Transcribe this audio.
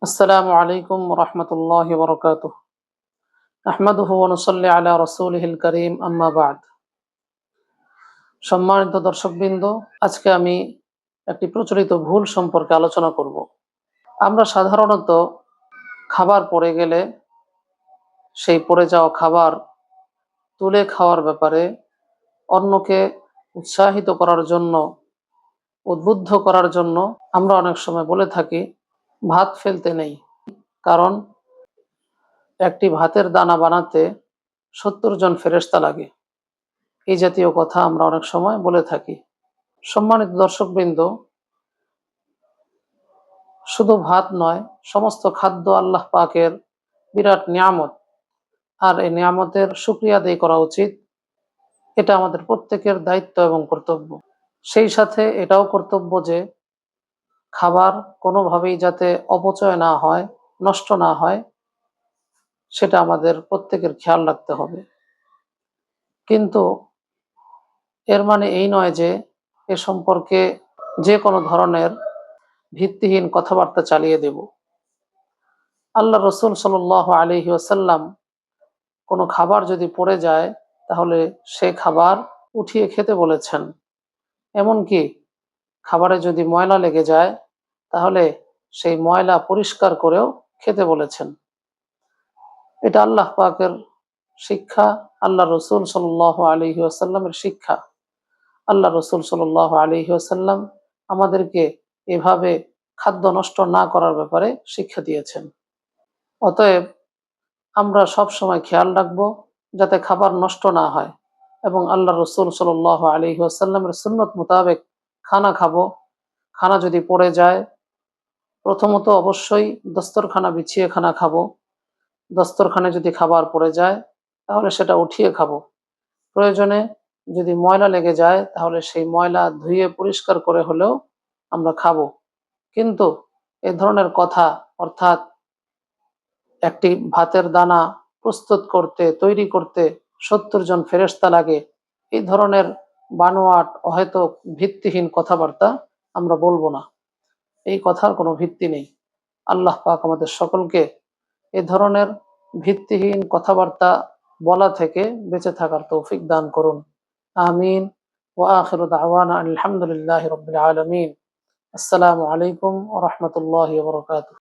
আসসালামু আলাইকুম রহমতুল্লাহি বরকাতুহ। আহমাদুহু ওয়া নুসাল্লি আলা রাসূলিহিল কারীম, আম্মা বা'দ। সম্মানিত দর্শকবৃন্দ, আজকে আমি একটি প্রচলিত ভুল সম্পর্কে আলোচনা করব। আমরা সাধারণত খাবার পড়ে গেলে সেই পড়ে যাওয়া খাবার তুলে খাওয়ার ব্যাপারে অন্যকে উৎসাহিত করার জন্য, উদ্বুদ্ধ করার জন্য আমরা অনেক সময় বলে থাকি, ভাত ফেলতে নেই, কারণ একটি ভাতের দানা বানাতে 70 জন ফেরেশতা লাগে। এই জাতীয় কথা আমরা অনেক সময় বলে থাকি। সম্মানিত দর্শকবৃন্দ, শুধু ভাত নয়, সমস্ত খাদ্য আল্লাহ পাকের বিরাট নিয়ামত, আর এই নিয়ামতের শুকরিয়া আদায় করা উচিত। এটা আমাদের প্রত্যেকের দায়িত্ব এবং কর্তব্য। সেই সাথে এটাও কর্তব্য যে খাবার কোনোভাবেই যাতে অপচয় না হয়, নষ্ট না হয়, সেটা আমাদের প্রত্যেকের খেয়াল রাখতে হবে। কিন্তু এর মানে এই নয় যে এ সম্পর্কে যে কোনো ধরনের ভিত্তিহীন কথাবার্তা চালিয়ে দেব। আল্লাহ রসুল সাল্লাল্লাহু আলাইহি ওয়াসাল্লাম কোনো খাবার যদি পড়ে যায় তাহলে সে খাবার উঠিয়ে খেতে বলেছেন। এমনকি খাবারে যদি ময়লা লেগে যায় তাহলে সেই ময়লা পরিষ্কার করেও খেতে বলেছেন। এটা আল্লাহ পাকের শিক্ষা, আল্লাহ রসুল সাল্লাল্লাহু আলাইহি ওয়াসাল্লামের শিক্ষা। আল্লাহ রসুল সাল্লাল্লাহু আলাইহি ওয়াসাল্লাম আমাদেরকে এভাবে খাদ্য নষ্ট না করার ব্যাপারে শিক্ষা দিয়েছেন। অতএব আমরা সব সময় খেয়াল রাখব যাতে খাবার নষ্ট না হয় এবং আল্লাহ রসুল সাল্লাল্লাহু আলাইহি ওয়াসাল্লামের সুন্নত মোতাবেক খানা খাবো। খানা যদি পড়ে যায়, প্রথমত অবশ্যই দস্তরখানা বিছিয়ে খানা খাবো। দস্তরখানে যদি খাবার পড়ে যায় তাহলে সেটা উঠিয়ে খাবো। প্রয়োজনে যদি ময়লা লেগে যায় তাহলে সেই ময়লা ধুয়ে পরিষ্কার করে হলেও আমরা খাবো। কিন্তু এ ধরনের কথা, অর্থাৎ একটি ভাতের দানা প্রস্তুত করতে, তৈরি করতে 70 জন ফেরেশতা লাগে, এই ধরনের বানোয়াট, অহেতুক, ভিত্তিহীন কথাবার্তা আমরা বলবো না। এই কথার কোনো ভিত্তি নেই। আল্লাহ পাক আমাদের সকলকে এ ধরনের ভিত্তিহীন কথাবার্তা বলা থেকে বেঁচে থাকার তৌফিক দান করুন। আমিন। ওয়া আখিরু দাওয়ানা আলহামদুলিল্লাহি রাব্বিল আলামিন। আসসালামু আলাইকুম ওয়া রাহমাতুল্লাহি ওয়া বারাকাতুহু।